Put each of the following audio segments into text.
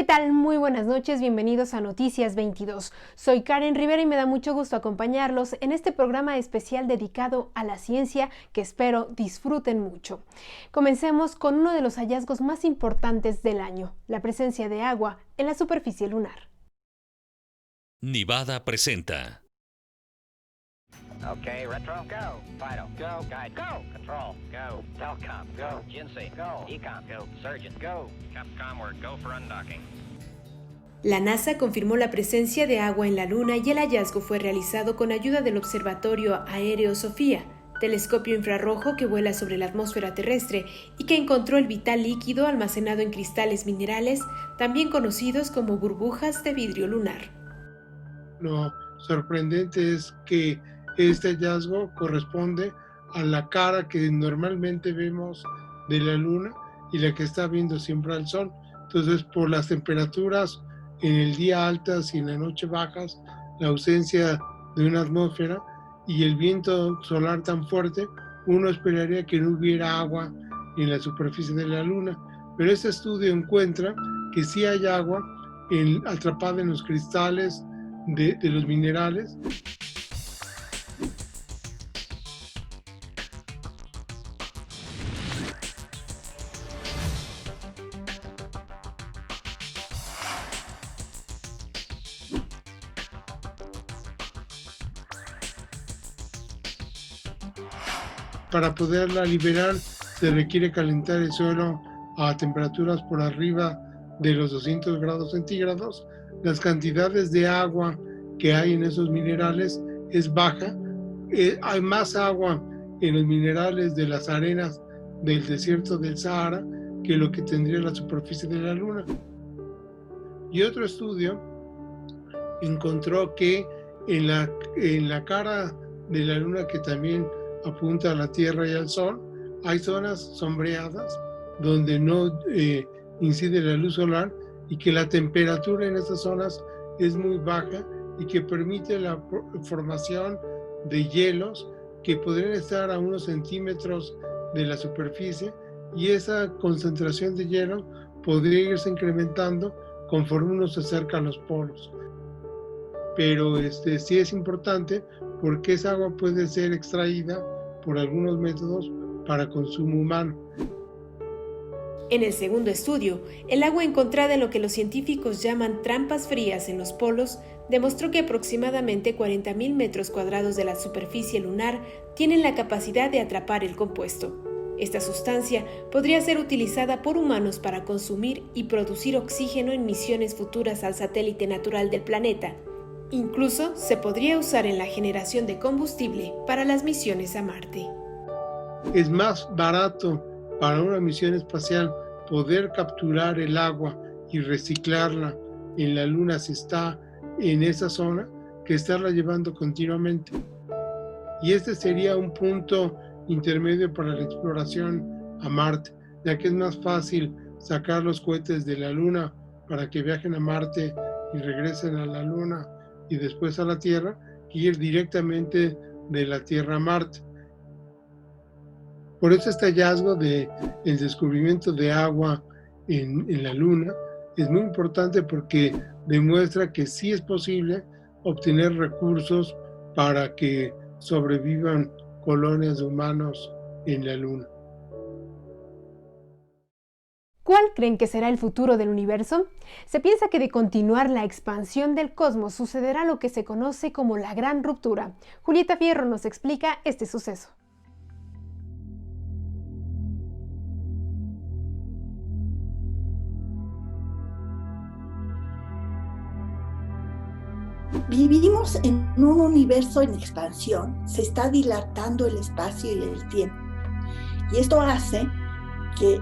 ¿Qué tal? Muy buenas noches, bienvenidos a Noticias 22. Soy Karen Rivera y me da mucho gusto acompañarlos en este programa especial dedicado a la ciencia que espero disfruten mucho. Comencemos con uno de los hallazgos más importantes del año, la presencia de agua en la superficie lunar. Nivada presenta. Okay, retro, go. Fido, go. Guide, go. Control, go. Telcom, go. Jinsei, go. Ecom, go. Surgeon, go. Capcom, we're go for undocking. La NASA confirmó la presencia de agua en la Luna y el hallazgo fue realizado con ayuda del Observatorio Aéreo SOFIA, telescopio infrarrojo que vuela sobre la atmósfera terrestre y que encontró el vital líquido almacenado en cristales minerales, también conocidos como burbujas de vidrio lunar. Lo sorprendente es que este hallazgo corresponde a la cara que normalmente vemos de la Luna y la que está viendo siempre al Sol. Entonces, por las temperaturas en el día altas y en la noche bajas, la ausencia de una atmósfera y el viento solar tan fuerte, uno esperaría que no hubiera agua en la superficie de la Luna. Pero este estudio encuentra que sí hay agua atrapada en los cristales de los minerales. Para poderla liberar se requiere calentar el suelo a temperaturas por arriba de los 200 grados centígrados. Las cantidades de agua que hay en esos minerales es baja. Hay más agua en los minerales de las arenas del desierto del Sahara que lo que tendría la superficie de la Luna. Y otro estudio encontró que en la cara de la Luna, que también apunta a la Tierra y al Sol, hay zonas sombreadas donde no incide la luz solar y que la temperatura en estas zonas es muy baja y que permite la formación de hielos que podrían estar a unos centímetros de la superficie, y esa concentración de hielo podría irse incrementando conforme uno se acerca a los polos. Pero sí es importante porque esa agua puede ser extraída por algunos métodos para consumo humano. En el segundo estudio, el agua encontrada en lo que los científicos llaman trampas frías en los polos demostró que aproximadamente 40.000 metros cuadrados de la superficie lunar tienen la capacidad de atrapar el compuesto. Esta sustancia podría ser utilizada por humanos para consumir y producir oxígeno en misiones futuras al satélite natural del planeta. Incluso se podría usar en la generación de combustible para las misiones a Marte. Es más barato para una misión espacial poder capturar el agua y reciclarla en la Luna si está en esa zona que estarla llevando continuamente. Y este sería un punto intermedio para la exploración a Marte, ya que es más fácil sacar los cohetes de la Luna para que viajen a Marte y regresen a la Luna y después a la Tierra, que ir directamente de la Tierra a Marte. Por eso este hallazgo del descubrimiento de agua en la Luna es muy importante, porque demuestra que sí es posible obtener recursos para que sobrevivan colonias de humanos en la Luna. ¿Cuál creen que será el futuro del universo? Se piensa que de continuar la expansión del cosmos sucederá lo que se conoce como la Gran Ruptura. Julieta Fierro nos explica este suceso. Vivimos en un universo en expansión, se está dilatando el espacio y el tiempo. Y esto hace que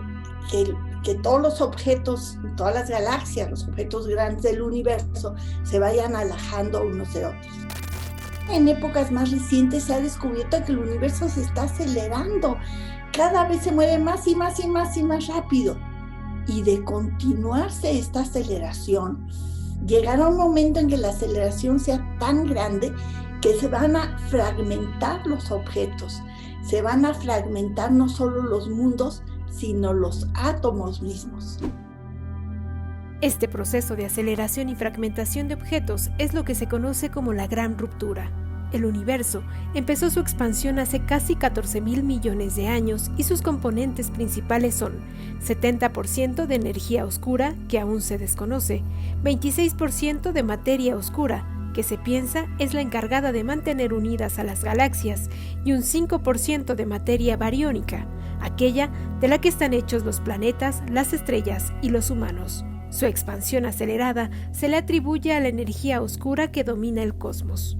todos los objetos, todas las galaxias, los objetos grandes del universo, se vayan alejando unos de otros. En épocas más recientes se ha descubierto que el universo se está acelerando, cada vez se mueve más y más y más y más rápido. Y de continuarse esta aceleración, llegará un momento en que la aceleración sea tan grande que se van a fragmentar los objetos, se van a fragmentar no solo los mundos, sino los átomos mismos. Este proceso de aceleración y fragmentación de objetos es lo que se conoce como la Gran Ruptura. El universo empezó su expansión hace casi 14.000 millones de años y sus componentes principales son 70% de energía oscura, que aún se desconoce, 26% de materia oscura, que se piensa es la encargada de mantener unidas a las galaxias, y un 5% de materia bariónica, aquella de la que están hechos los planetas, las estrellas y los humanos. Su expansión acelerada se le atribuye a la energía oscura que domina el cosmos.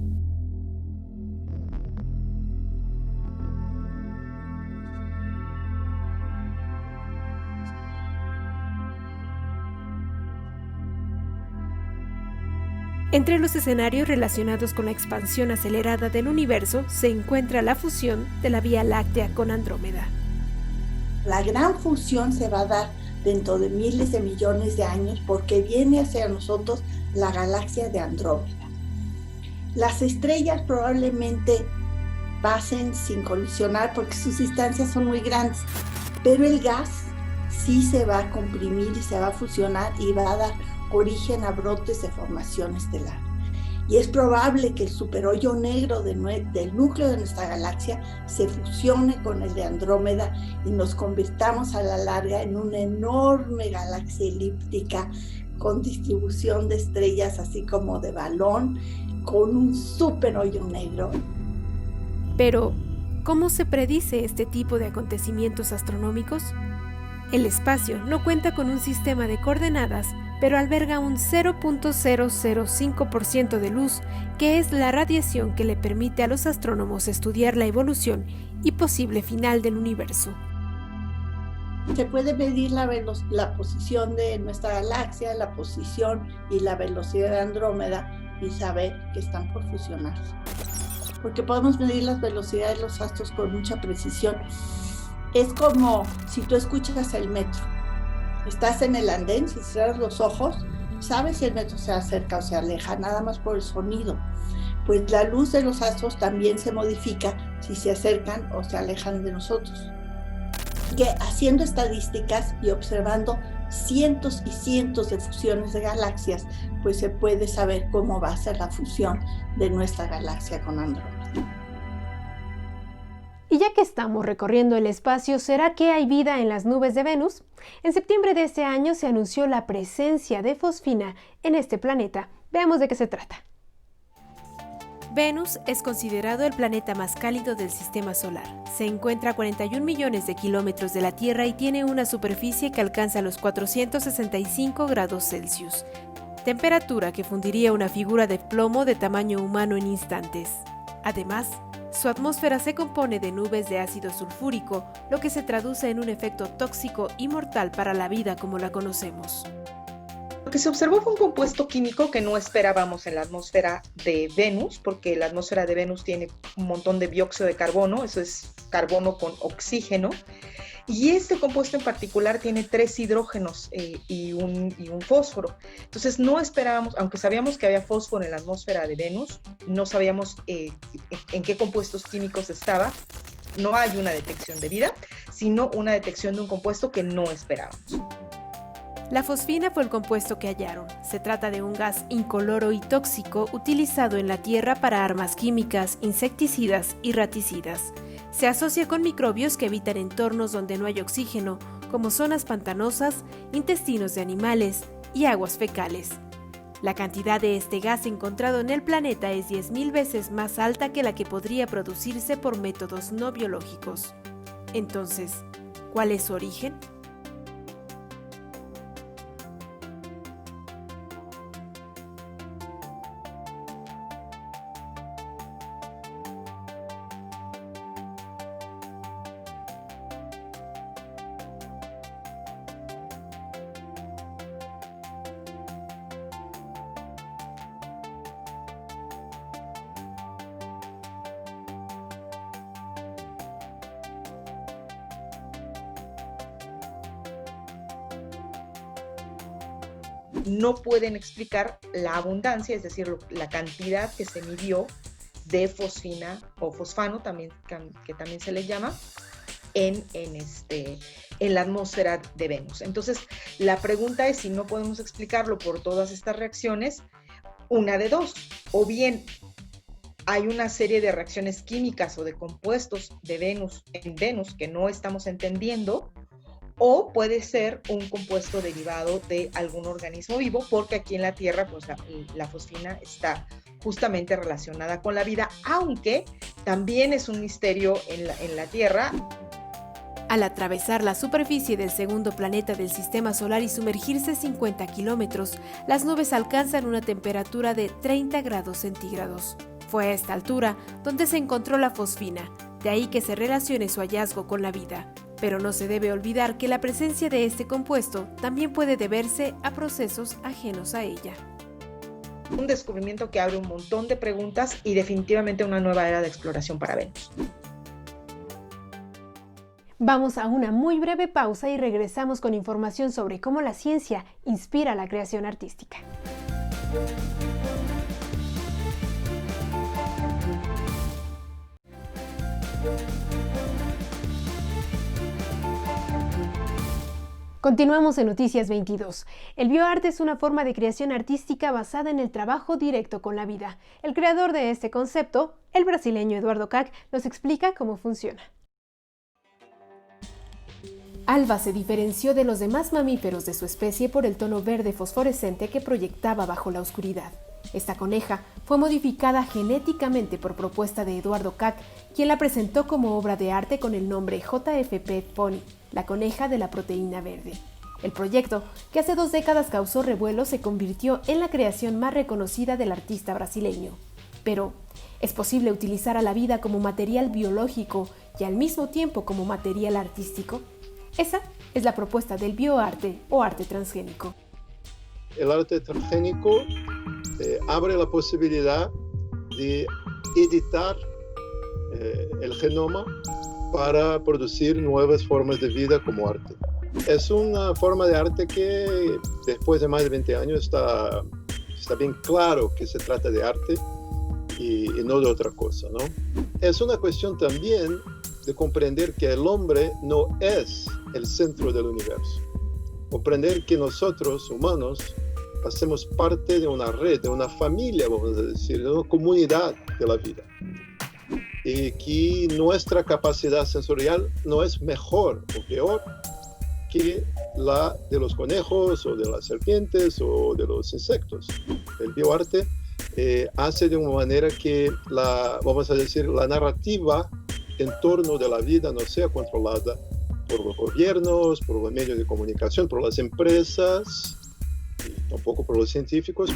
Entre los escenarios relacionados con la expansión acelerada del universo se encuentra la fusión de la Vía Láctea con Andrómeda. La gran fusión se va a dar dentro de miles de millones de años porque viene hacia nosotros la galaxia de Andrómeda. Las estrellas probablemente pasen sin colisionar porque sus distancias son muy grandes, pero el gas sí se va a comprimir y se va a fusionar y va a dar origen a brotes de formación estelar. Y es probable que el superhoyo negro del núcleo de nuestra galaxia se fusione con el de Andrómeda y nos convirtamos a la larga en una enorme galaxia elíptica con distribución de estrellas así como de balón, con un superhoyo negro. Pero, ¿cómo se predice este tipo de acontecimientos astronómicos? El espacio no cuenta con un sistema de coordenadas, pero alberga un 0.005% de luz, que es la radiación que le permite a los astrónomos estudiar la evolución y posible final del universo. Se puede medir la posición de nuestra galaxia, la posición y la velocidad de Andrómeda y saber que están por fusionarse. Porque podemos medir las velocidades de los astros con mucha precisión. Es como si tú escuchas el metro. Estás en el andén, si cierras los ojos, sabes si el metro se acerca o se aleja, nada más por el sonido. Pues la luz de los astros también se modifica si se acercan o se alejan de nosotros. Que haciendo estadísticas y observando cientos y cientos de fusiones de galaxias, pues se puede saber cómo va a ser la fusión de nuestra galaxia con Andrómeda. Y ya que estamos recorriendo el espacio, ¿será que hay vida en las nubes de Venus? En septiembre de este año se anunció la presencia de fosfina en este planeta. Veamos de qué se trata. Venus es considerado el planeta más cálido del sistema solar. Se encuentra a 41 millones de kilómetros de la Tierra y tiene una superficie que alcanza los 465 grados Celsius, temperatura que fundiría una figura de plomo de tamaño humano en instantes. Además, su atmósfera se compone de nubes de ácido sulfúrico, lo que se traduce en un efecto tóxico y mortal para la vida como la conocemos. Lo que se observó fue un compuesto químico que no esperábamos en la atmósfera de Venus, porque la atmósfera de Venus tiene un montón de dióxido de carbono, eso es carbono con oxígeno, y este compuesto en particular tiene 3 hidrógenos y un fósforo. Entonces no esperábamos, aunque sabíamos que había fósforo en la atmósfera de Venus, no sabíamos en qué compuestos químicos estaba. No hay una detección de vida, sino una detección de un compuesto que no esperábamos. La fosfina fue el compuesto que hallaron. Se trata de un gas incoloro y tóxico utilizado en la Tierra para armas químicas, insecticidas y raticidas. Se asocia con microbios que habitan entornos donde no hay oxígeno, como zonas pantanosas, intestinos de animales y aguas fecales. La cantidad de este gas encontrado en el planeta es 10.000 veces más alta que la que podría producirse por métodos no biológicos. Entonces, ¿cuál es su origen? No pueden explicar la abundancia, es decir, la cantidad que se midió de fosfina o fosfano, también, que también se le llama, en la atmósfera de Venus. Entonces, la pregunta es si no podemos explicarlo por todas estas reacciones, una de dos, o bien hay una serie de reacciones químicas o de compuestos de Venus en Venus que no estamos entendiendo, o puede ser un compuesto derivado de algún organismo vivo, porque aquí en la Tierra pues la fosfina está justamente relacionada con la vida, aunque también es un misterio en la Tierra. Al atravesar la superficie del segundo planeta del Sistema Solar y sumergirse 50 kilómetros, las nubes alcanzan una temperatura de 30 grados centígrados. Fue a esta altura donde se encontró la fosfina, de ahí que se relacione su hallazgo con la vida. Pero no se debe olvidar que la presencia de este compuesto también puede deberse a procesos ajenos a ella. Un descubrimiento que abre un montón de preguntas y definitivamente una nueva era de exploración para Venus. Vamos a una muy breve pausa y regresamos con información sobre cómo la ciencia inspira la creación artística. Continuamos en Noticias 22. El bioarte es una forma de creación artística basada en el trabajo directo con la vida. El creador de este concepto, el brasileño Eduardo Kac, nos explica cómo funciona. Alba se diferenció de los demás mamíferos de su especie por el tono verde fosforescente que proyectaba bajo la oscuridad. Esta coneja fue modificada genéticamente por propuesta de Eduardo Kac, quien la presentó como obra de arte con el nombre JFP Pony, la coneja de la proteína verde. El proyecto, que hace 2 décadas causó revuelo, se convirtió en la creación más reconocida del artista brasileño. Pero, ¿es posible utilizar a la vida como material biológico y al mismo tiempo como material artístico? Esa es la propuesta del bioarte o arte transgénico. El arte transgénico abre la posibilidad de editar el genoma para producir nuevas formas de vida como arte. Es una forma de arte que después de más de 20 años está bien claro que se trata de arte y no de otra cosa, ¿no? Es una cuestión también de comprender que el hombre no es el centro del universo. Comprender que nosotros, humanos, hacemos parte de una red, de una familia, vamos a decir, de una comunidad de la vida. Y que nuestra capacidad sensorial no es mejor o peor que la de los conejos o de las serpientes o de los insectos. El bioarte hace de una manera que vamos a decir, la narrativa en torno de la vida no sea controlada por los gobiernos, por los medios de comunicación, por las empresas y tampoco por los científicos.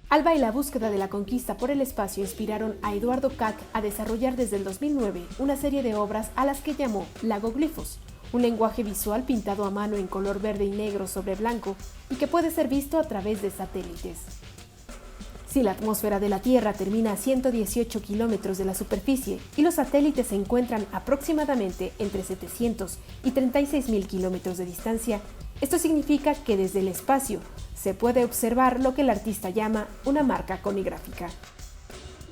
Alba y la búsqueda de la conquista por el espacio inspiraron a Eduardo Kac a desarrollar desde el 2009 una serie de obras a las que llamó lagoglifos, un lenguaje visual pintado a mano en color verde y negro sobre blanco y que puede ser visto a través de satélites. Si la atmósfera de la Tierra termina a 118 kilómetros de la superficie y los satélites se encuentran aproximadamente entre 700 y 36.000 kilómetros de distancia, esto significa que desde el espacio se puede observar lo que el artista llama una marca conigráfica.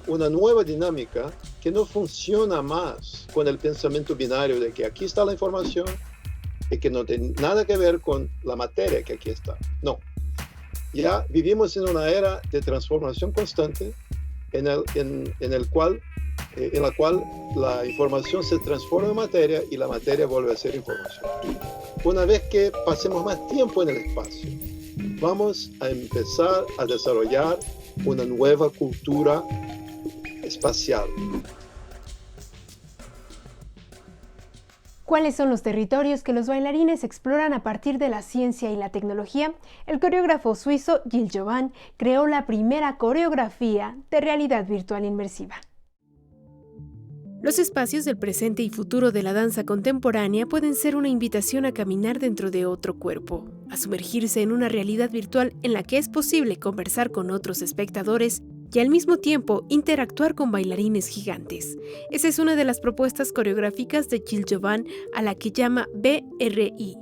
Una nueva dinámica que no funciona más con el pensamiento binario de que aquí está la información y que no tiene nada que ver con la materia que aquí está. No. Ya vivimos en una era de transformación constante en la cual la información se transforma en materia y la materia vuelve a ser información. Una vez que pasemos más tiempo en el espacio, vamos a empezar a desarrollar una nueva cultura espacial. ¿Cuáles son los territorios que los bailarines exploran a partir de la ciencia y la tecnología? El coreógrafo suizo Gilles Jovan creó la primera coreografía de realidad virtual inmersiva. Los espacios del presente y futuro de la danza contemporánea pueden ser una invitación a caminar dentro de otro cuerpo, a sumergirse en una realidad virtual en la que es posible conversar con otros espectadores y al mismo tiempo interactuar con bailarines gigantes. Esa es una de las propuestas coreográficas de Gilles Jovan, a la que llama BRI.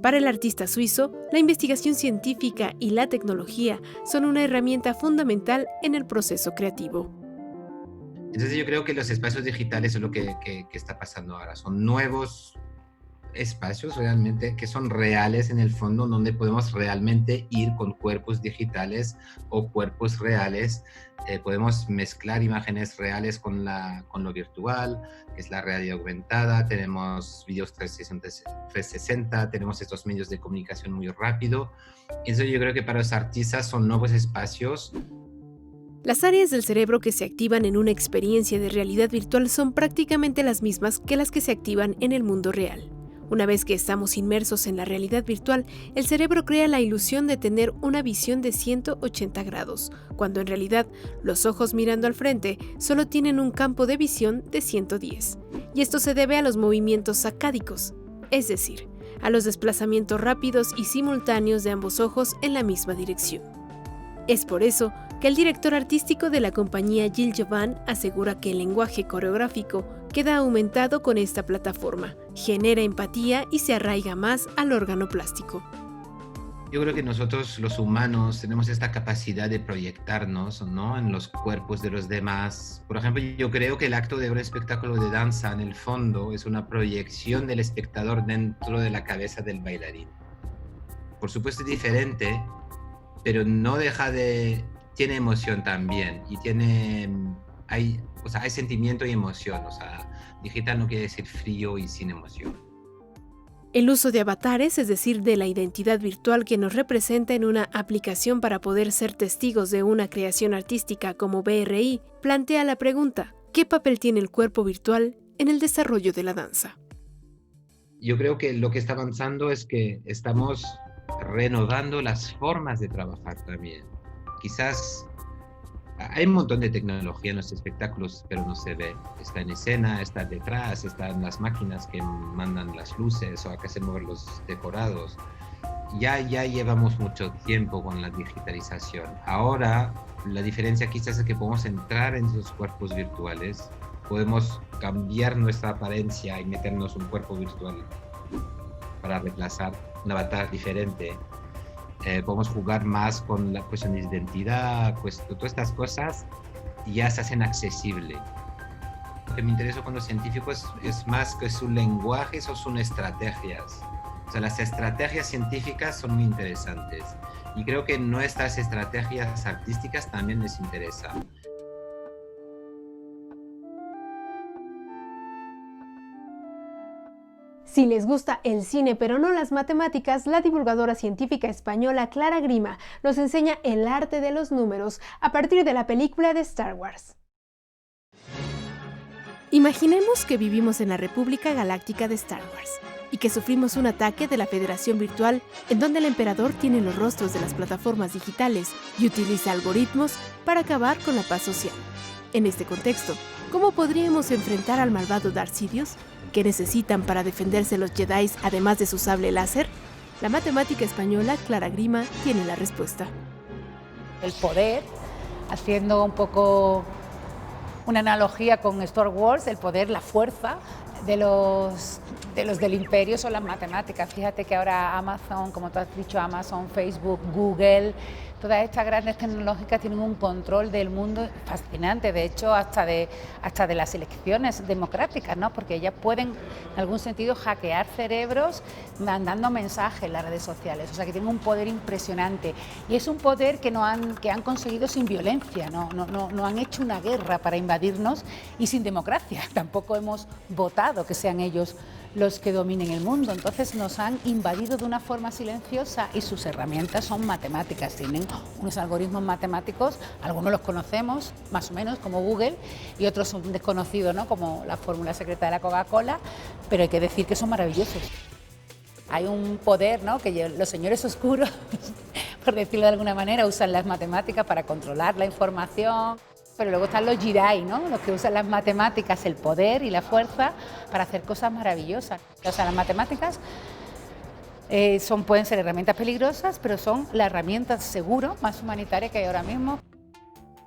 Para el artista suizo, la investigación científica y la tecnología son una herramienta fundamental en el proceso creativo. Entonces yo creo que los espacios digitales es lo que está pasando ahora. Son nuevos espacios realmente que son reales en el fondo, donde podemos realmente ir con cuerpos digitales o cuerpos reales. Podemos mezclar imágenes reales con lo virtual, que es la realidad aumentada. Tenemos videos 360, tenemos estos medios de comunicación muy rápido. Eso yo creo que para los artistas son nuevos espacios. Las áreas del cerebro que se activan en una experiencia de realidad virtual son prácticamente las mismas que las que se activan en el mundo real. Una vez que estamos inmersos en la realidad virtual, el cerebro crea la ilusión de tener una visión de 180 grados, cuando en realidad los ojos mirando al frente solo tienen un campo de visión de 110. Y esto se debe a los movimientos sacádicos, es decir, a los desplazamientos rápidos y simultáneos de ambos ojos en la misma dirección. Es por eso que el director artístico de la compañía Gil Jovan asegura que el lenguaje coreográfico queda aumentado con esta plataforma, genera empatía y se arraiga más al órgano plástico. Yo creo que nosotros los humanos tenemos esta capacidad de proyectarnos, ¿no?, en los cuerpos de los demás. Por ejemplo, yo creo que el acto de un espectáculo de danza en el fondo es una proyección del espectador dentro de la cabeza del bailarín. Por supuesto es diferente, pero no deja de... tiene emoción también y hay sentimiento y emoción. O sea, digital no quiere decir frío y sin emoción. El uso de avatares, es decir, de la identidad virtual que nos representa en una aplicación para poder ser testigos de una creación artística como BRI, plantea la pregunta: ¿qué papel tiene el cuerpo virtual en el desarrollo de la danza? Yo creo que lo que está avanzando es que estamos renovando las formas de trabajar también. Quizás hay un montón de tecnología en los espectáculos, pero no se ve. Está en escena, está detrás, están las máquinas que mandan las luces o a que se mueven los decorados. Ya llevamos mucho tiempo con la digitalización. Ahora la diferencia quizás es que podemos entrar en esos cuerpos virtuales, podemos cambiar nuestra apariencia y meternos un cuerpo virtual para reemplazar un avatar diferente. Podemos jugar más con la cuestión de identidad, todas estas cosas ya se hacen accesibles. Lo que me interesa con los científicos es más que sus lenguajes o sus estrategias. O sea, las estrategias científicas son muy interesantes y creo que nuestras estrategias artísticas también les interesan. Si les gusta el cine pero no las matemáticas, la divulgadora científica española Clara Grima nos enseña el arte de los números a partir de la película de Star Wars. Imaginemos que vivimos en la República Galáctica de Star Wars y que sufrimos un ataque de la Federación Virtual en donde el emperador tiene los rostros de las plataformas digitales y utiliza algoritmos para acabar con la paz social. En este contexto, ¿cómo podríamos enfrentar al malvado Darth Sidious? ¿Qué necesitan para defenderse los Jedi además de su sable láser? La matemática española Clara Grima tiene la respuesta. El poder, haciendo un poco una analogía con Star Wars, el poder, la fuerza de los del imperio son las matemáticas. Fíjate que ahora Amazon, como tú has dicho, Amazon, Facebook, Google, todas estas grandes tecnológicas tienen un control del mundo fascinante, de hecho hasta de las elecciones democráticas, ¿no? Porque ellas pueden en algún sentido hackear cerebros mandando mensajes en las redes sociales, o sea que tienen un poder impresionante y es un poder que han conseguido sin violencia, no han hecho una guerra para invadirnos y sin democracia, tampoco hemos votado que sean ellos los que dominen el mundo, entonces nos han invadido de una forma silenciosa y sus herramientas son matemáticas, tienen unos algoritmos matemáticos, algunos los conocemos más o menos como Google y otros son desconocidos, ¿no? Como la fórmula secreta de la Coca-Cola, pero hay que decir que son maravillosos. Hay un poder, ¿no? Que los señores oscuros, por decirlo de alguna manera, usan las matemáticas para controlar la información. Pero luego están los Jedi, ¿no? Los que usan las matemáticas, el poder y la fuerza para hacer cosas maravillosas. O sea, las matemáticas pueden ser herramientas peligrosas, pero son la herramienta seguro más humanitaria que hay ahora mismo.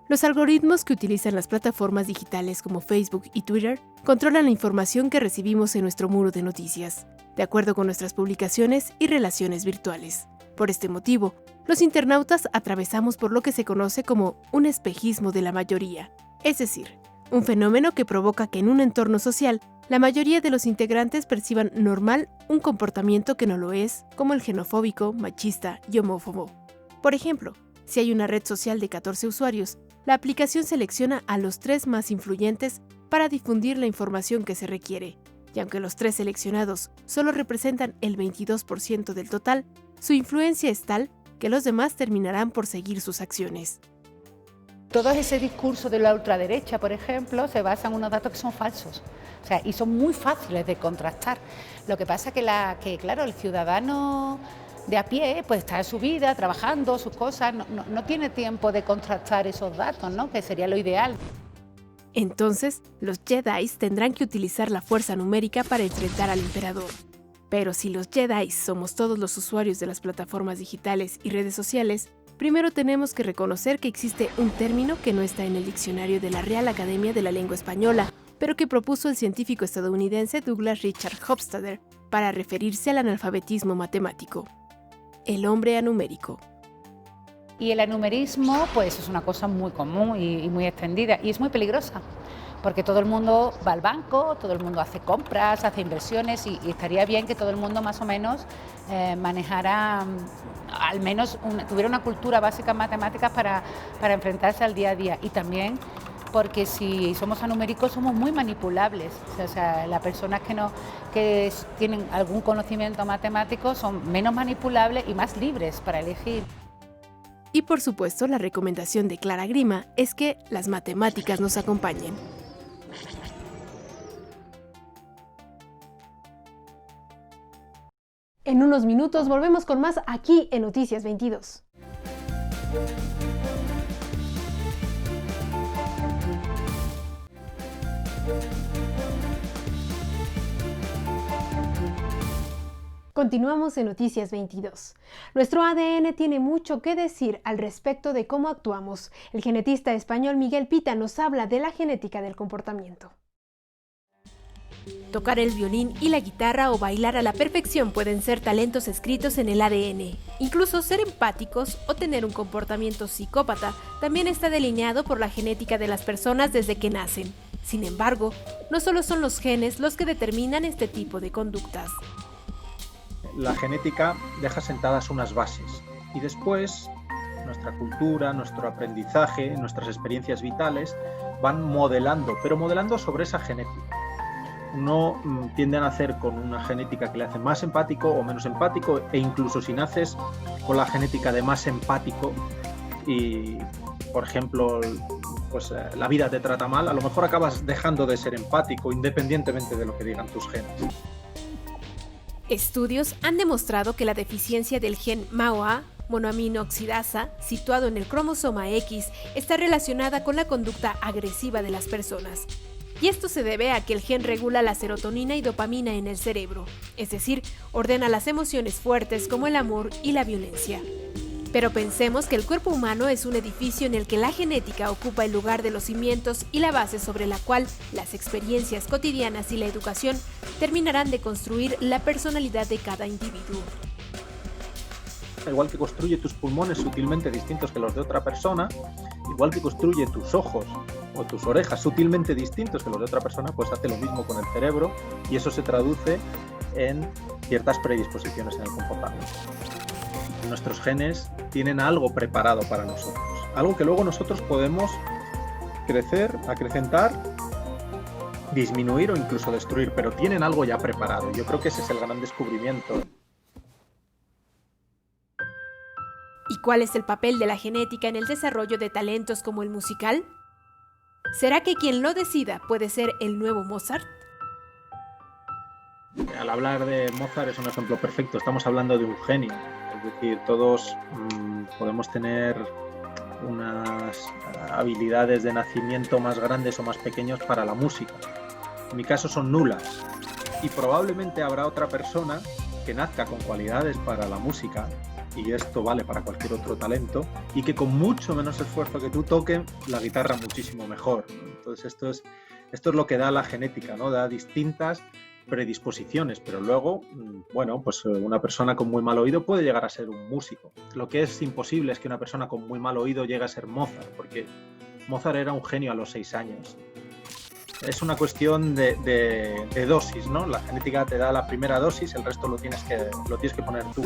Los algoritmos que utilizan las plataformas digitales como Facebook y Twitter controlan la información que recibimos en nuestro muro de noticias, de acuerdo con nuestras publicaciones y relaciones virtuales. Por este motivo, los internautas atravesamos por lo que se conoce como un espejismo de la mayoría, es decir, un fenómeno que provoca que en un entorno social la mayoría de los integrantes perciban normal un comportamiento que no lo es, como el xenofóbico, machista y homófobo. Por ejemplo, si hay una red social de 14 usuarios, la aplicación selecciona a los 3 más influyentes para difundir la información que se requiere, y aunque los 3 seleccionados solo representan el 22% del total, su influencia es tal que los demás terminarán por seguir sus acciones. Todo ese discurso de la ultraderecha, por ejemplo, se basa en unos datos que son falsos. O sea, y son muy fáciles de contrastar. Lo que pasa que claro, el ciudadano de a pie pues está en su vida, trabajando, sus cosas, no tiene tiempo de contrastar esos datos, ¿no? Que sería lo ideal. Entonces, los Jedi tendrán que utilizar la fuerza numérica para enfrentar al emperador. Pero si los Jedi somos todos los usuarios de las plataformas digitales y redes sociales, primero tenemos que reconocer que existe un término que no está en el diccionario de la Real Academia de la Lengua Española, pero que propuso el científico estadounidense Douglas Richard Hofstadter para referirse al analfabetismo matemático: el hombre anumérico. Y el anumerismo pues es una cosa muy común y muy extendida y es muy peligrosa, porque todo el mundo va al banco, todo el mundo hace compras, hace inversiones y estaría bien que todo el mundo más o menos manejara, al menos tuviera una cultura básica en matemáticas para enfrentarse al día a día. Y también porque si somos anuméricos somos muy manipulables, o sea, las personas que tienen algún conocimiento matemático son menos manipulables y más libres para elegir. Y por supuesto, la recomendación de Clara Grima es que las matemáticas nos acompañen. En unos minutos volvemos con más aquí en Noticias 22. Continuamos en Noticias 22. Nuestro ADN tiene mucho que decir al respecto de cómo actuamos. El genetista español Miguel Pita nos habla de la genética del comportamiento. Tocar el violín y la guitarra o bailar a la perfección pueden ser talentos escritos en el ADN. Incluso ser empáticos o tener un comportamiento psicópata también está delineado por la genética de las personas desde que nacen. Sin embargo, no solo son los genes los que determinan este tipo de conductas. La genética deja sentadas unas bases y después nuestra cultura, nuestro aprendizaje, nuestras experiencias vitales van modelando, pero modelando sobre esa genética. Uno tiende a nacer con una genética que le hace más empático o menos empático, e incluso si naces con la genética de más empático y, por ejemplo, pues la vida te trata mal, a lo mejor acabas dejando de ser empático independientemente de lo que digan tus genes. Estudios han demostrado que la deficiencia del gen MAOA, monoamino oxidasa, situado en el cromosoma X, está relacionada con la conducta agresiva de las personas. Y esto se debe a que el gen regula la serotonina y dopamina en el cerebro, es decir, ordena las emociones fuertes como el amor y la violencia. Pero pensemos que el cuerpo humano es un edificio en el que la genética ocupa el lugar de los cimientos y la base sobre la cual las experiencias cotidianas y la educación terminarán de construir la personalidad de cada individuo. Igual que construye tus pulmones sutilmente distintos que los de otra persona, igual que construye tus ojos o tus orejas sutilmente distintos que los de otra persona, pues hace lo mismo con el cerebro y eso se traduce en ciertas predisposiciones en el comportamiento. Nuestros genes tienen algo preparado para nosotros, algo que luego nosotros podemos crecer, acrecentar, disminuir o incluso destruir, pero tienen algo ya preparado. Yo creo que ese es el gran descubrimiento. ¿Y cuál es el papel de la genética en el desarrollo de talentos como el musical? ¿Será que quien lo decida puede ser el nuevo Mozart? Al hablar de Mozart es un ejemplo perfecto, estamos hablando de un genio, es decir, todos podemos tener unas habilidades de nacimiento más grandes o más pequeños para la música. En mi caso son nulas y probablemente habrá otra persona que nazca con cualidades para la música, y esto vale para cualquier otro talento, y que con mucho menos esfuerzo que tú toque la guitarra muchísimo mejor. Entonces esto es lo que da la genética, ¿no? Da distintas predisposiciones, pero luego, bueno, pues una persona con muy mal oído puede llegar a ser un músico. Lo que es imposible es que una persona con muy mal oído llegue a ser Mozart, porque Mozart era un genio a los 6 años. es una cuestión de dosis, ¿no? La genética te da la primera dosis, el resto lo tienes que poner tú.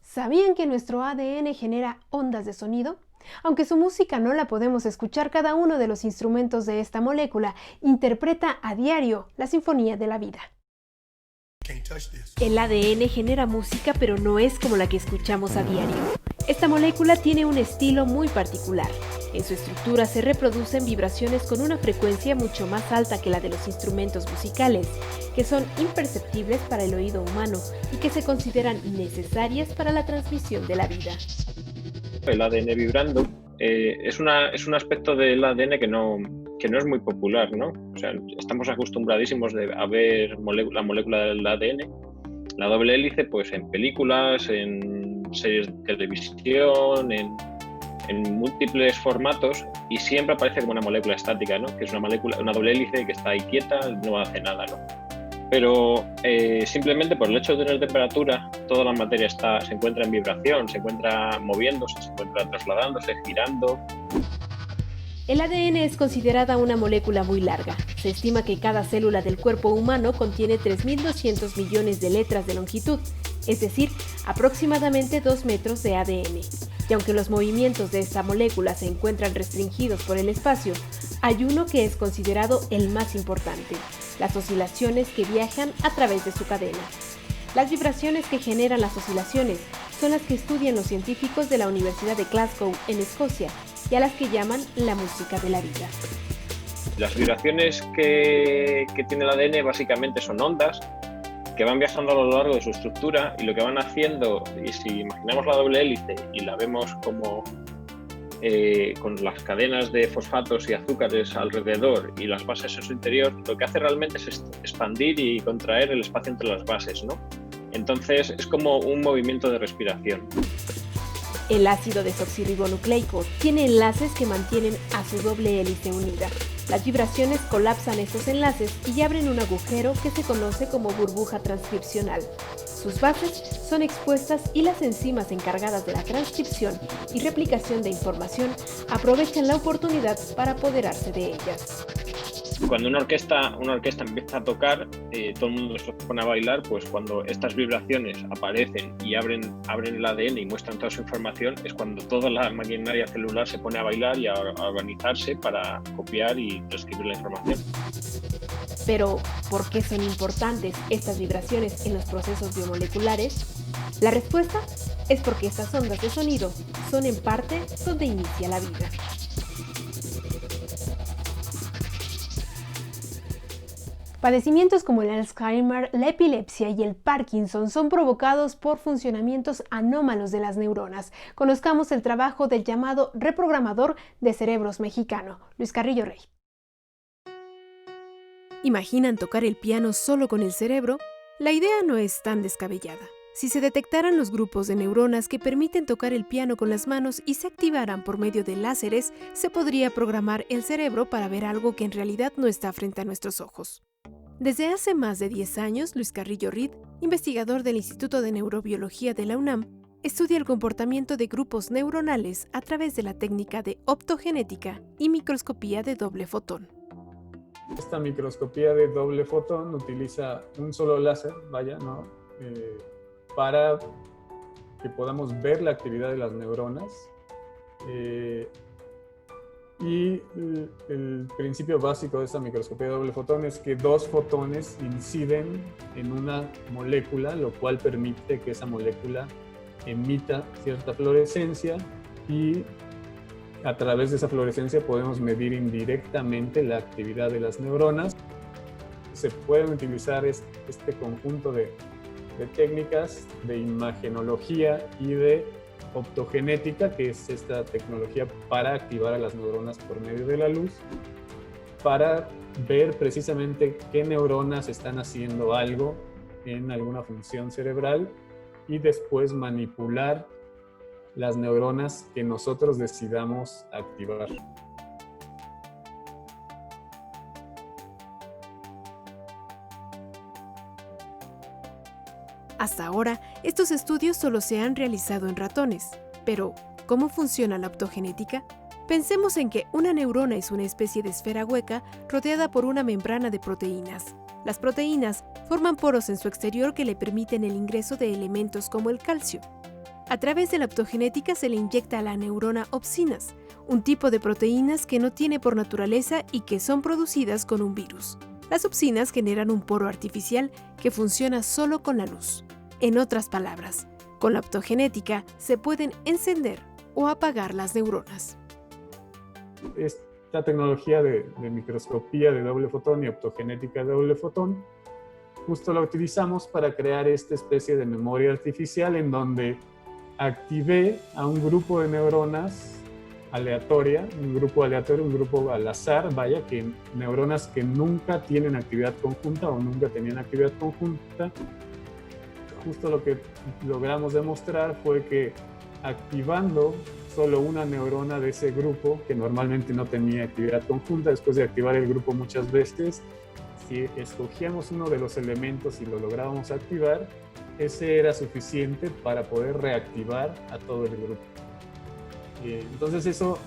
¿Sabían que nuestro ADN genera ondas de sonido? Aunque su música no la podemos escuchar, cada uno de los instrumentos de esta molécula interpreta a diario la sinfonía de la vida. El ADN genera música, pero no es como la que escuchamos a diario. Esta molécula tiene un estilo muy particular. En su estructura se reproducen vibraciones con una frecuencia mucho más alta que la de los instrumentos musicales, que son imperceptibles para el oído humano y que se consideran necesarias para la transmisión de la vida. El ADN vibrando es un aspecto del ADN que no es muy popular, ¿no? O sea, estamos acostumbradísimos a ver la molécula del ADN, la doble hélice, pues en películas, en series de televisión, en múltiples formatos, y siempre aparece como una molécula estática, ¿no? Que es una doble hélice que está ahí quieta, no hace nada, ¿no? Pero simplemente por el hecho de tener temperatura, toda la materia se encuentra en vibración, se encuentra moviéndose, se encuentra trasladándose, girando. El ADN es considerada una molécula muy larga. Se estima que cada célula del cuerpo humano contiene 3.200 millones de letras de longitud, es decir, aproximadamente 2 metros de ADN. Y aunque los movimientos de esta molécula se encuentran restringidos por el espacio, hay uno que es considerado el más importante: las oscilaciones que viajan a través de su cadena. Las vibraciones que generan las oscilaciones son las que estudian los científicos de la Universidad de Glasgow, en Escocia, y a las que llaman la música de la vida. Las vibraciones que tiene el ADN básicamente son ondas que van viajando a lo largo de su estructura, y lo que van haciendo, y si imaginamos la doble hélice y la vemos como con las cadenas de fosfatos y azúcares alrededor y las bases en su interior, lo que hace realmente es expandir y contraer el espacio entre las bases, ¿no? Entonces es como un movimiento de respiración. El ácido desoxirribonucleico tiene enlaces que mantienen a su doble hélice unida. Las vibraciones colapsan estos enlaces y abren un agujero que se conoce como burbuja transcripcional. Sus bases son expuestas y las enzimas encargadas de la transcripción y replicación de información aprovechan la oportunidad para apoderarse de ellas. Cuando una orquesta empieza a tocar, todo el mundo se pone a bailar, pues cuando estas vibraciones aparecen y abren el ADN y muestran toda su información, es cuando toda la maquinaria celular se pone a bailar y a organizarse para copiar y transcribir la información. Pero, ¿por qué son importantes estas vibraciones en los procesos biomoleculares? La respuesta es porque estas ondas de sonido son en parte donde inicia la vida. Padecimientos como el Alzheimer, la epilepsia y el Parkinson son provocados por funcionamientos anómalos de las neuronas. Conozcamos el trabajo del llamado reprogramador de cerebros mexicano, Luis Carrillo Rey. ¿Imaginan tocar el piano solo con el cerebro? La idea no es tan descabellada. Si se detectaran los grupos de neuronas que permiten tocar el piano con las manos y se activaran por medio de láseres, se podría programar el cerebro para ver algo que en realidad no está frente a nuestros ojos. Desde hace más de 10 años, Luis Carrillo Reed, investigador del Instituto de Neurobiología de la UNAM, estudia el comportamiento de grupos neuronales a través de la técnica de optogenética y microscopía de doble fotón. Esta microscopía de doble fotón utiliza un solo láser, para que podamos ver la actividad de las neuronas. Y el principio básico de esta microscopía de doble fotón es que 2 fotones inciden en una molécula, lo cual permite que esa molécula emita cierta fluorescencia, y a través de esa fluorescencia podemos medir indirectamente la actividad de las neuronas. Se pueden utilizar este conjunto de técnicas de imagenología y de optogenética, que es esta tecnología para activar a las neuronas por medio de la luz, para ver precisamente qué neuronas están haciendo algo en alguna función cerebral y después manipular las neuronas que nosotros decidamos activar. Hasta ahora, estos estudios solo se han realizado en ratones. Pero, ¿cómo funciona la optogenética? Pensemos en que una neurona es una especie de esfera hueca rodeada por una membrana de proteínas. Las proteínas forman poros en su exterior que le permiten el ingreso de elementos como el calcio. A través de la optogenética se le inyecta a la neurona opsinas, un tipo de proteínas que no tiene por naturaleza y que son producidas con un virus. Las opsinas generan un poro artificial que funciona solo con la luz. En otras palabras, con la optogenética se pueden encender o apagar las neuronas. Esta tecnología de microscopía de doble fotón y optogenética de doble fotón, justo la utilizamos para crear esta especie de memoria artificial en donde activé a un grupo de neuronas aleatoria, un grupo al azar, neuronas que nunca tienen actividad conjunta o nunca tenían actividad conjunta. Justo lo que logramos demostrar fue que activando solo una neurona de ese grupo, que normalmente no tenía actividad conjunta, después de activar el grupo muchas veces, si escogíamos uno de los elementos y lo lográbamos activar, ese era suficiente para poder reactivar a todo el grupo. Entonces eso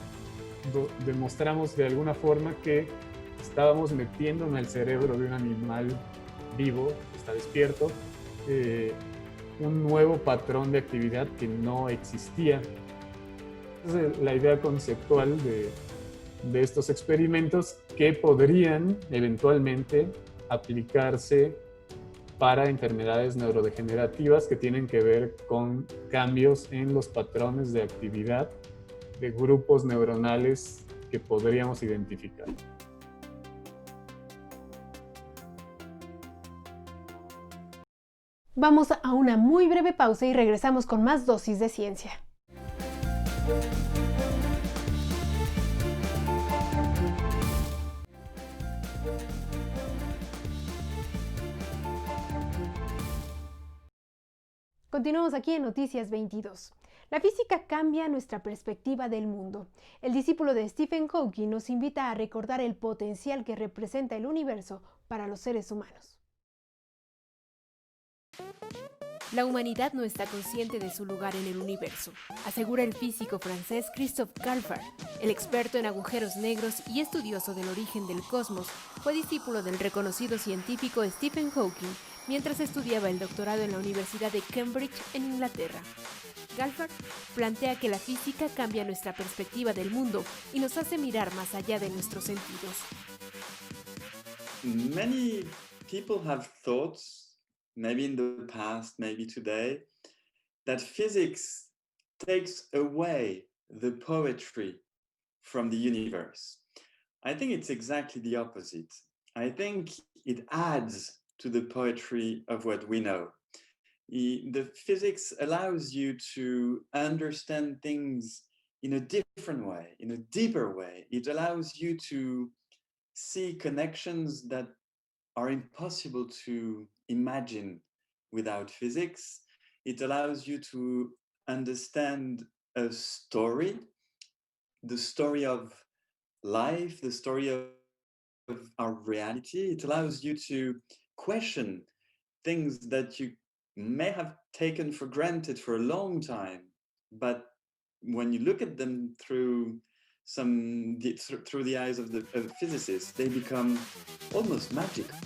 demostramos de alguna forma que estábamos metiendo en el cerebro de un animal vivo, que está despierto, un nuevo patrón de actividad que no existía. Entonces, la idea conceptual de estos experimentos que podrían eventualmente aplicarse para enfermedades neurodegenerativas que tienen que ver con cambios en los patrones de actividad de grupos neuronales que podríamos identificar. Vamos a una muy breve pausa y regresamos con más dosis de ciencia. Continuamos aquí en Noticias 22. La física cambia nuestra perspectiva del mundo. El discípulo de Stephen Hawking nos invita a recordar el potencial que representa el universo para los seres humanos. La humanidad no está consciente de su lugar en el universo, asegura el físico francés Christophe Galfard. El experto en agujeros negros y estudioso del origen del cosmos fue discípulo del reconocido científico Stephen Hawking mientras estudiaba el doctorado en la Universidad de Cambridge en Inglaterra. Galfard plantea que la física cambia nuestra perspectiva del mundo y nos hace mirar más allá de nuestros sentidos. Many people have thoughts, maybe in the past, maybe today, that physics takes away the poetry from the universe. I think it's exactly the opposite. I think it adds to the poetry of what we know. The physics allows you to understand things in a different way, in a deeper way. It allows you to see connections that are impossible to imagine without physics. It allows you to understand a story, the story of life, the story of our reality. It allows you to question things that you may have taken for granted for a long time, but when you look at them through the eyes of the physicists, they become almost magical.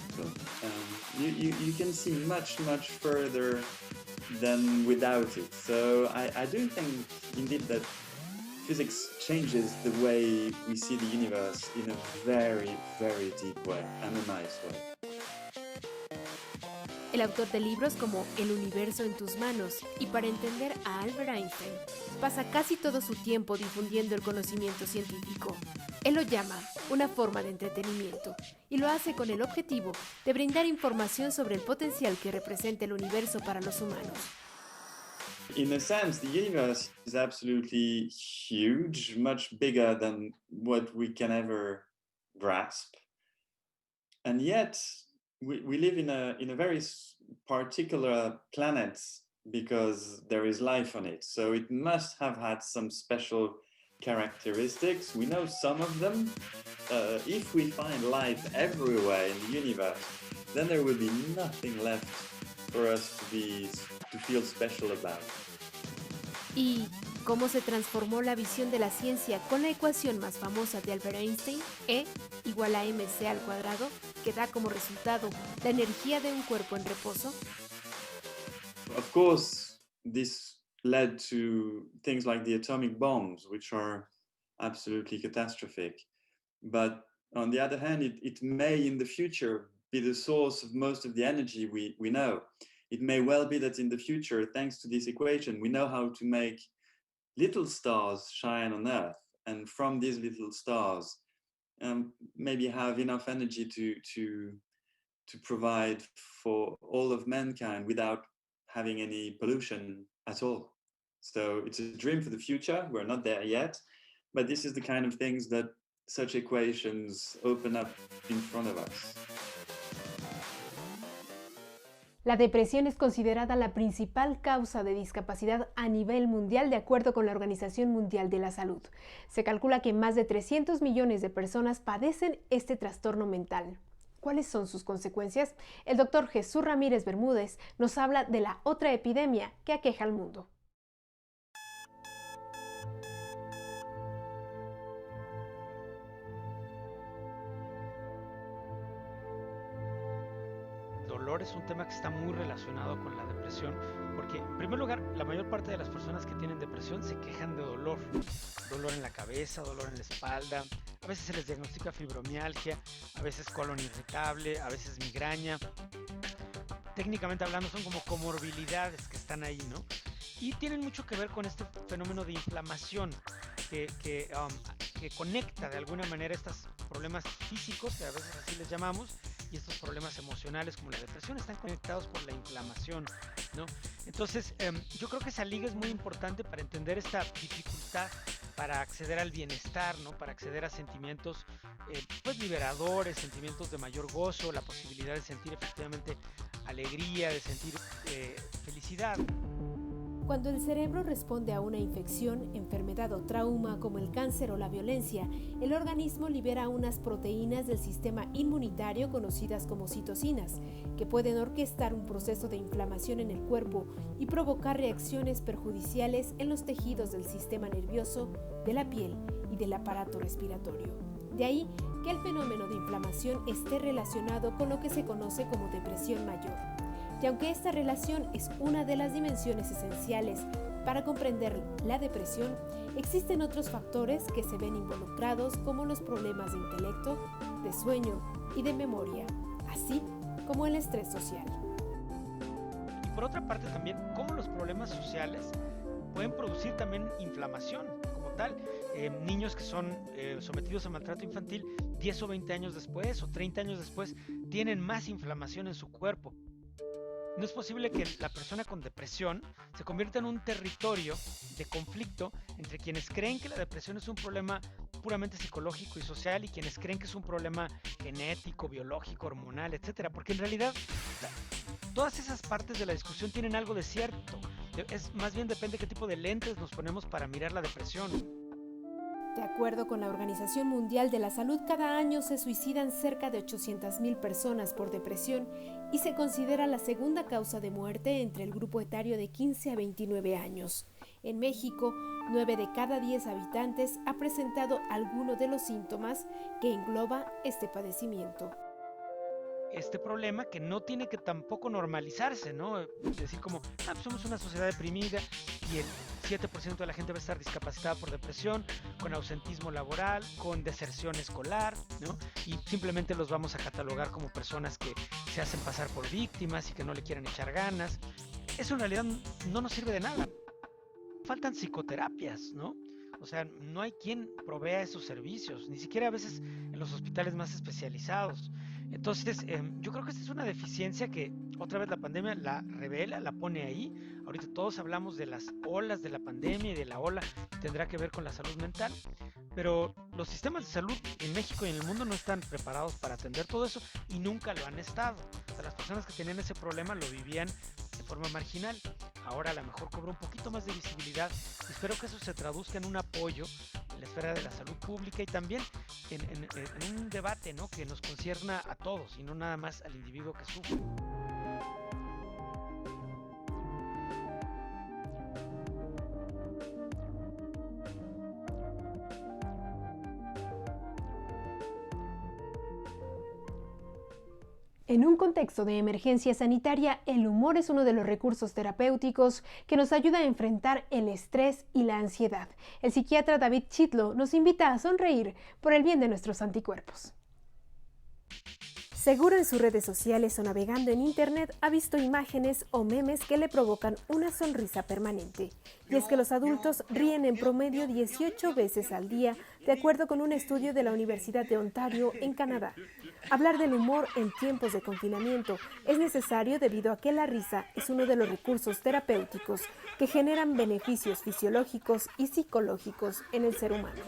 You can see much further than without it. So I do think indeed that physics changes the way we see the universe in a very deep way and a nice way. El autor de libros como El universo en tus manos y Para entender a Albert Einstein pasa casi todo su tiempo difundiendo el conocimiento científico. Él lo llama una forma de entretenimiento y lo hace con el objetivo de brindar información sobre el potencial que representa el universo para los humanos. In a sense, the universe is absolutely huge, much bigger than what we can ever grasp. And yet, we live in a very particular planet because there is life on it. So it must have had some special characteristics. We know some of them. If we find life everywhere in the universe, then there will be nothing left for us to feel special about. ¿Y cómo se transformó la visión de la ciencia con la ecuación más famosa de Albert Einstein, E igual a mc², que da como resultado la energía de un cuerpo en reposo? Of course, this led to things like the atomic bombs, which are absolutely catastrophic. But on the other hand, it may in the future be the source of most of the energy we know. It may well be that in the future, thanks to this equation, we know how to make little stars shine on Earth. And from these little stars, maybe have enough energy to provide for all of mankind without having any pollution at all. So it's a dream for the future. We're not there yet, but this is the kind of things that such equations open up in front of us. La depresión es considerada la principal causa de discapacidad a nivel mundial, de acuerdo con la Organización Mundial de la Salud. Se calcula que más de 300 millones de personas padecen este trastorno mental. ¿Cuáles son sus consecuencias? El doctor Jesús Ramírez Bermúdez nos habla de la otra epidemia que aqueja al mundo. Dolor es un tema que está muy relacionado con la depresión, porque en primer lugar, la mayor parte de las personas que tienen depresión se quejan de dolor. Dolor en la cabeza, dolor en la espalda, a veces se les diagnostica fibromialgia, a veces colon irritable, a veces migraña. Técnicamente hablando son como comorbilidades que están ahí, ¿no? Y tienen mucho que ver con este fenómeno de inflamación que conecta de alguna manera estos problemas físicos, que a veces así les llamamos, y estos problemas emocionales como la depresión están conectados por la inflamación, ¿no? Entonces, yo creo que esa liga es muy importante para entender esta dificultad para acceder al bienestar, ¿no? Para acceder a sentimientos pues liberadores, sentimientos de mayor gozo, la posibilidad de sentir efectivamente alegría, de sentir felicidad. Cuando el cerebro responde a una infección, enfermedad o trauma como el cáncer o la violencia, el organismo libera unas proteínas del sistema inmunitario conocidas como citocinas, que pueden orquestar un proceso de inflamación en el cuerpo y provocar reacciones perjudiciales en los tejidos del sistema nervioso, de la piel y del aparato respiratorio. De ahí que el fenómeno de inflamación esté relacionado con lo que se conoce como depresión mayor. Y aunque esta relación es una de las dimensiones esenciales para comprender la depresión, existen otros factores que se ven involucrados, como los problemas de intelecto, de sueño y de memoria, así como el estrés social. Y por otra parte también, cómo los problemas sociales pueden producir también inflamación como tal. Niños que son sometidos a maltrato infantil 10 o 20 años después o 30 años después tienen más inflamación en su cuerpo. No es posible que la persona con depresión se convierta en un territorio de conflicto entre quienes creen que la depresión es un problema puramente psicológico y social y quienes creen que es un problema genético, biológico, hormonal, etcétera, porque en realidad todas esas partes de la discusión tienen algo de cierto. Más bien depende qué tipo de lentes nos ponemos para mirar la depresión. De acuerdo con la Organización Mundial de la Salud, cada año se suicidan cerca de 800,000 personas por depresión y se considera la segunda causa de muerte entre el grupo etario de 15 a 29 años. En México, 9 de cada 10 habitantes ha presentado alguno de los síntomas que engloba este padecimiento. Este problema que no tiene que tampoco normalizarse, ¿no? Decir como, pues somos una sociedad deprimida y el 7% de la gente va a estar discapacitada por depresión, con ausentismo laboral, con deserción escolar, ¿no? Y simplemente los vamos a catalogar como personas que se hacen pasar por víctimas y que no le quieren echar ganas. Eso en realidad no nos sirve de nada. Faltan psicoterapias, ¿no? O sea, no hay quien provea esos servicios, ni siquiera a veces en los hospitales más especializados. Entonces, yo creo que esta es una deficiencia que otra vez la pandemia la revela, la pone ahí. Ahorita todos hablamos de las olas de la pandemia y de la ola que tendrá que ver con la salud mental, pero los sistemas de salud en México y en el mundo no están preparados para atender todo eso y nunca lo han estado. O sea, las personas que tenían ese problema lo vivían de forma marginal. Ahora a lo mejor cobra un poquito más de visibilidad. Espero que eso se traduzca en un apoyo en la esfera de la salud pública y también en un debate, ¿no? Que nos concierna a todos y no nada más al individuo que sufre. En un contexto de emergencia sanitaria, el humor es uno de los recursos terapéuticos que nos ayuda a enfrentar el estrés y la ansiedad. El psiquiatra David Chitlo nos invita a sonreír por el bien de nuestros anticuerpos. Seguro en sus redes sociales o navegando en internet ha visto imágenes o memes que le provocan una sonrisa permanente. Y es que los adultos ríen en promedio 18 veces al día, de acuerdo con un estudio de la Universidad de Ontario en Canadá. Hablar del humor en tiempos de confinamiento es necesario debido a que la risa es uno de los recursos terapéuticos que generan beneficios fisiológicos y psicológicos en el ser humano.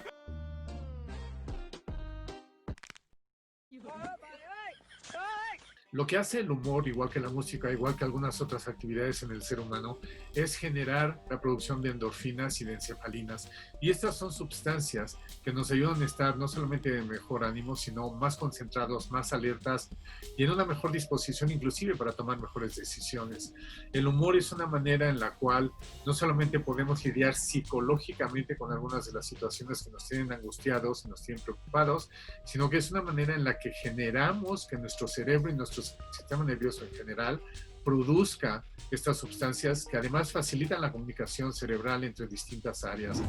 Lo que hace el humor, igual que la música, igual que algunas otras actividades en el ser humano, es generar la producción de endorfinas y de encefalinas. Y estas son sustancias que nos ayudan a estar no solamente de mejor ánimo, sino más concentrados, más alertas y en una mejor disposición inclusive para tomar mejores decisiones. El humor es una manera en la cual no solamente podemos lidiar psicológicamente con algunas de las situaciones que nos tienen angustiados y nos tienen preocupados, sino que es una manera en la que generamos que nuestro cerebro y nuestro sistema nervioso en general produzca estas sustancias que además facilitan la comunicación cerebral entre distintas áreas.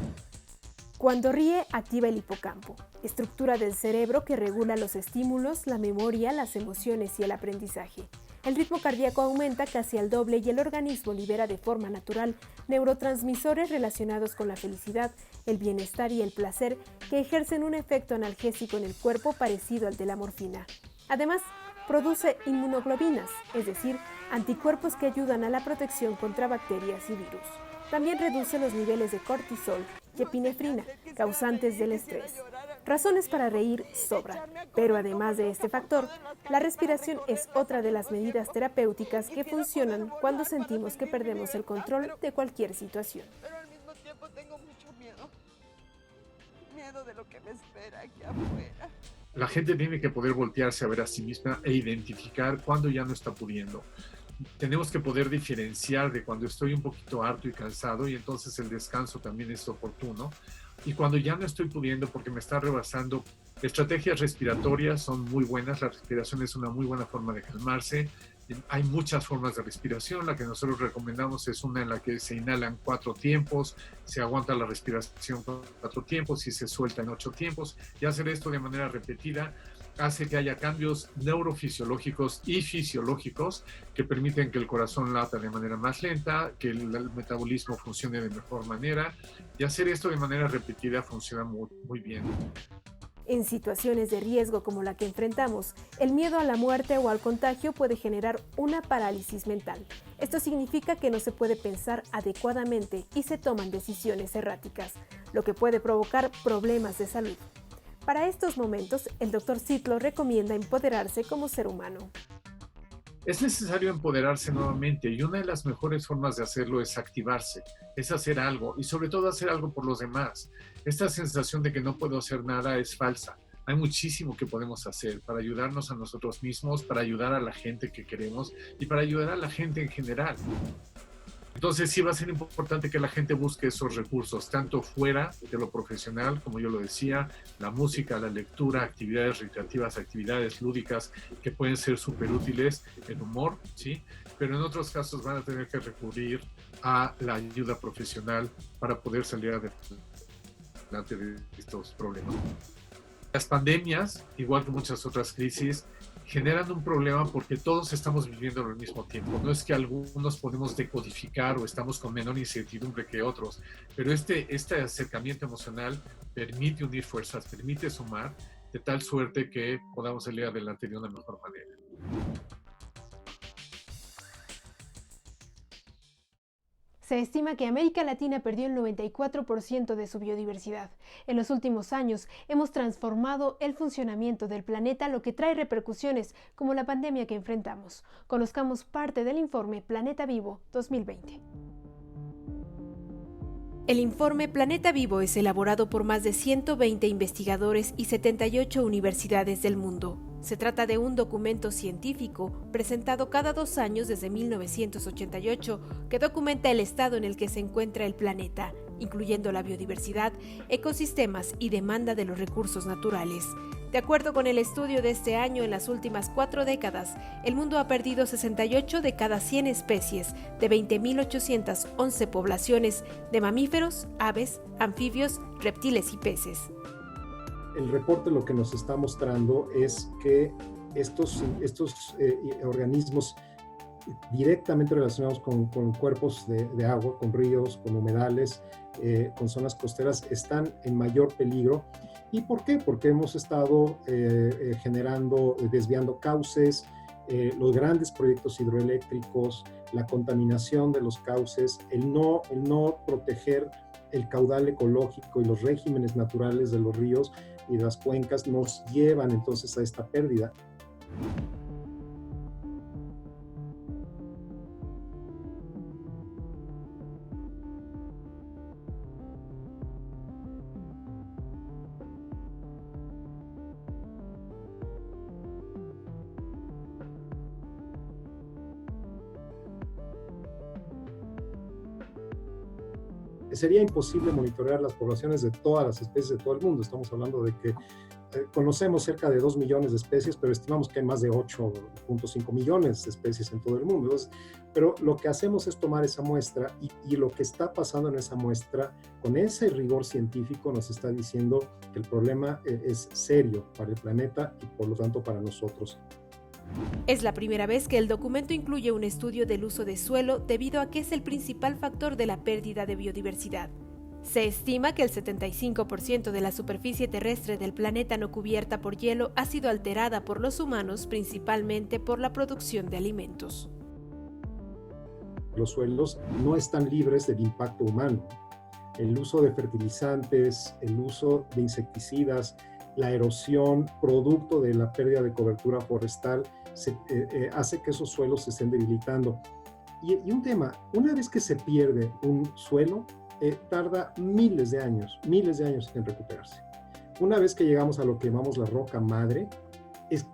Cuando ríe, activa el hipocampo, estructura del cerebro que regula los estímulos, la memoria, las emociones y el aprendizaje. El ritmo cardíaco aumenta casi al doble y el organismo libera de forma natural neurotransmisores relacionados con la felicidad, el bienestar y el placer que ejercen un efecto analgésico en el cuerpo parecido al de la morfina. Además, produce inmunoglobinas, es decir, anticuerpos que ayudan a la protección contra bacterias y virus. También reduce los niveles de cortisol y epinefrina, causantes del estrés. Razones para reír sobran, pero además de este factor, la respiración es otra de las medidas terapéuticas que funcionan cuando sentimos que perdemos el control de cualquier situación. Pero al mismo tiempo tengo mucho miedo. Miedo de lo que me espera aquí afuera. La gente tiene que poder voltearse a ver a sí misma e identificar cuando ya no está pudiendo. Tenemos que poder diferenciar de cuando estoy un poquito harto y cansado y entonces el descanso también es oportuno. Y cuando ya no estoy pudiendo porque me está rebasando, estrategias respiratorias son muy buenas. La respiración es una muy buena forma de calmarse. Hay muchas formas de respiración. La que nosotros recomendamos es una en la que se inhalan 4 tiempos, se aguanta la respiración 4 tiempos y se suelta en 8 tiempos. Y hacer esto de manera repetida hace que haya cambios neurofisiológicos y fisiológicos que permiten que el corazón lata de manera más lenta, que el metabolismo funcione de mejor manera. Y hacer esto de manera repetida funciona muy bien. En situaciones de riesgo como la que enfrentamos, el miedo a la muerte o al contagio puede generar una parálisis mental. Esto significa que no se puede pensar adecuadamente y se toman decisiones erráticas, lo que puede provocar problemas de salud. Para estos momentos, el Dr. Chitlo recomienda empoderarse como ser humano. Es necesario empoderarse nuevamente y una de las mejores formas de hacerlo es activarse, es hacer algo y sobre todo hacer algo por los demás. Esta sensación de que no puedo hacer nada es falsa. Hay muchísimo que podemos hacer para ayudarnos a nosotros mismos, para ayudar a la gente que queremos y para ayudar a la gente en general. Entonces sí va a ser importante que la gente busque esos recursos, tanto fuera de lo profesional, como yo lo decía, la música, la lectura, actividades recreativas, actividades lúdicas que pueden ser súper útiles, el humor, ¿sí? Pero en otros casos van a tener que recurrir a la ayuda profesional para poder salir adelante de estos problemas. Las pandemias, igual que muchas otras crisis, generan un problema porque todos estamos viviendo al mismo tiempo. No es que algunos podemos decodificar o estamos con menor incertidumbre que otros, pero este acercamiento emocional permite unir fuerzas, permite sumar, de tal suerte que podamos salir adelante de una mejor manera. Se estima que América Latina perdió el 94% de su biodiversidad. En los últimos años hemos transformado el funcionamiento del planeta, lo que trae repercusiones como la pandemia que enfrentamos. Conozcamos parte del informe Planeta Vivo 2020. El informe Planeta Vivo es elaborado por más de 120 investigadores y 78 universidades del mundo. Se trata de un documento científico presentado cada 2 años desde 1988 que documenta el estado en el que se encuentra el planeta, incluyendo la biodiversidad, ecosistemas y demanda de los recursos naturales. De acuerdo con el estudio de este año, en las últimas 4 décadas, el mundo ha perdido 68 de cada 100 especies de 20.811 poblaciones de mamíferos, aves, anfibios, reptiles y peces. El reporte lo que nos está mostrando es que estos organismos directamente relacionados con cuerpos de agua, con ríos, con humedales, con zonas costeras, están en mayor peligro. ¿Y por qué? Porque hemos estado desviando cauces, los grandes proyectos hidroeléctricos, la contaminación de los cauces, el no proteger el caudal ecológico y los regímenes naturales de los ríos y de las cuencas nos llevan entonces a esta pérdida. Sería imposible monitorear las poblaciones de todas las especies de todo el mundo. Estamos hablando de que conocemos cerca de 2 millones de especies, pero estimamos que hay más de 8.5 millones de especies en todo el mundo. Entonces, pero lo que hacemos es tomar esa muestra y lo que está pasando en esa muestra, con ese rigor científico, nos está diciendo que el problema es serio para el planeta y por lo tanto para nosotros. Es la primera vez que el documento incluye un estudio del uso de suelo debido a que es el principal factor de la pérdida de biodiversidad. Se estima que el 75% de la superficie terrestre del planeta no cubierta por hielo ha sido alterada por los humanos, principalmente por la producción de alimentos. Los suelos no están libres del impacto humano. El uso de fertilizantes, el uso de insecticidas, la erosión producto de la pérdida de cobertura forestal hace que esos suelos se estén debilitando. Y un tema, una vez que se pierde un suelo, tarda miles de años en recuperarse. Una vez que llegamos a lo que llamamos la roca madre, es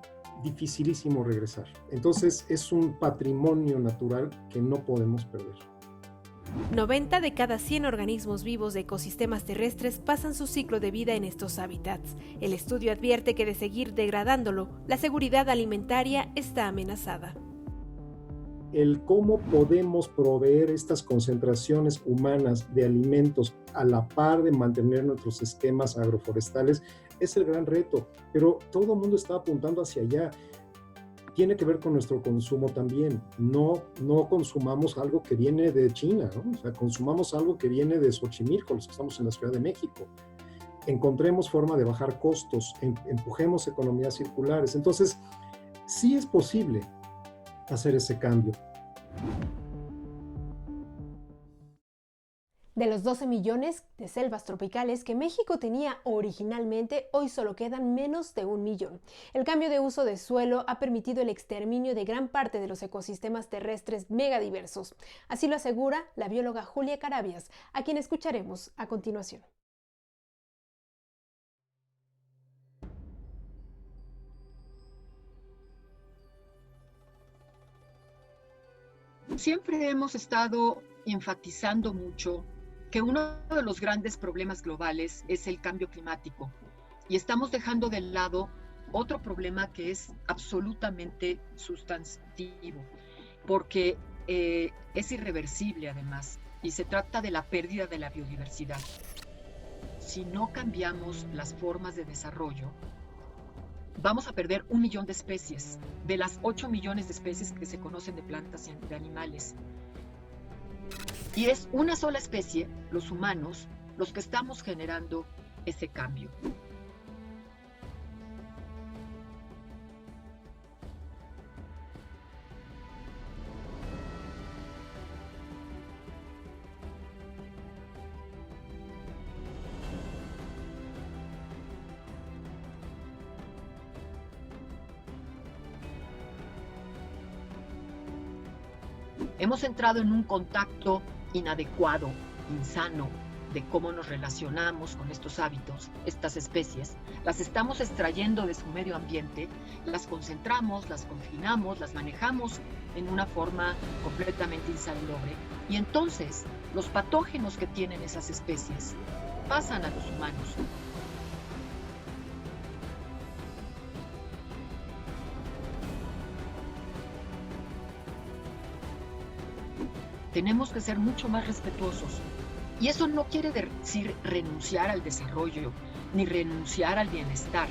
dificilísimo regresar. Entonces es un patrimonio natural que no podemos perder. 90 de cada 100 organismos vivos de ecosistemas terrestres pasan su ciclo de vida en estos hábitats. El estudio advierte que de seguir degradándolo, la seguridad alimentaria está amenazada. El cómo podemos proveer estas concentraciones humanas de alimentos a la par de mantener nuestros esquemas agroforestales es el gran reto, pero todo el mundo está apuntando hacia allá. Tiene que ver con nuestro consumo también. No consumamos algo que viene de China, ¿no? O sea, consumamos algo que viene de Xochimilco, los que estamos en la Ciudad de México. Encontremos forma de bajar costos, empujemos economías circulares. Entonces, sí es posible hacer ese cambio. De los 12 millones de selvas tropicales que México tenía originalmente, hoy solo quedan menos de 1 millón. El cambio de uso de suelo ha permitido el exterminio de gran parte de los ecosistemas terrestres megadiversos. Así lo asegura la bióloga Julia Carabias, a quien escucharemos a continuación. Siempre hemos estado enfatizando mucho que uno de los grandes problemas globales es el cambio climático y estamos dejando de lado otro problema que es absolutamente sustantivo, porque es irreversible además y se trata de la pérdida de la biodiversidad. Si no cambiamos las formas de desarrollo, vamos a perder 1 millón de especies, de las 8 millones de especies que se conocen de plantas y de animales. Y es una sola especie, los humanos, los que estamos generando ese cambio. Hemos entrado en un contacto inadecuado, insano, de cómo nos relacionamos con estos hábitos, estas especies. Las estamos extrayendo de su medio ambiente, las concentramos, las confinamos, las manejamos en una forma completamente insalubre. Y entonces los patógenos que tienen esas especies pasan a los humanos. Tenemos que ser mucho más respetuosos. Y eso no quiere decir renunciar al desarrollo, ni renunciar al bienestar.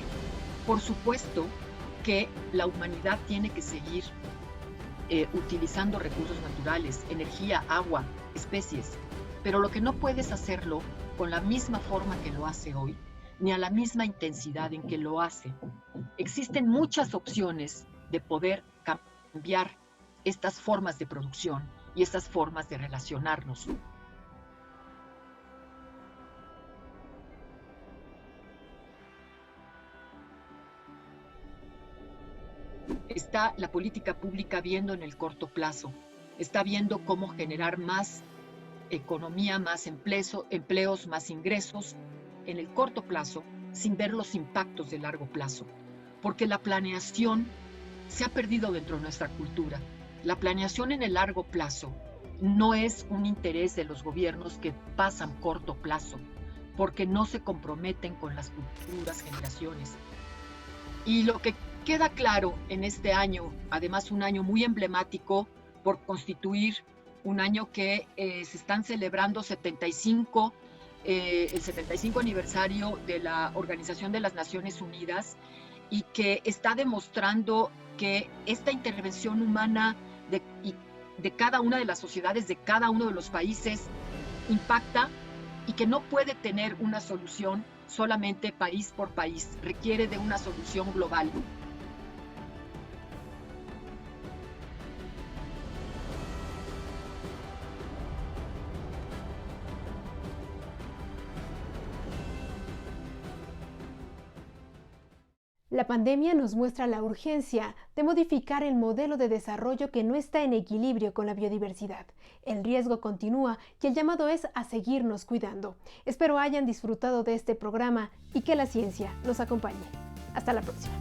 Por supuesto que la humanidad tiene que seguir utilizando recursos naturales, energía, agua, especies, pero lo que no puedes hacerlo con la misma forma que lo hace hoy, ni a la misma intensidad en que lo hace. Existen muchas opciones de poder cambiar estas formas de producción y estas formas de relacionarnos. Está la política pública viendo en el corto plazo, está viendo cómo generar más economía, más empleos, más ingresos en el corto plazo, sin ver los impactos de largo plazo, porque la planeación se ha perdido dentro de nuestra cultura. La planeación en el largo plazo no es un interés de los gobiernos que pasan corto plazo, porque no se comprometen con las futuras generaciones. Y lo que queda claro en este año, además un año muy emblemático por constituir un año que se están celebrando el 75 aniversario de la Organización de las Naciones Unidas, y que está demostrando que esta intervención humana de cada una de las sociedades, de cada uno de los países, impacta y que no puede tener una solución solamente país por país, requiere de una solución global. La pandemia nos muestra la urgencia de modificar el modelo de desarrollo que no está en equilibrio con la biodiversidad. El riesgo continúa y el llamado es a seguirnos cuidando. Espero hayan disfrutado de este programa y que la ciencia nos acompañe. Hasta la próxima.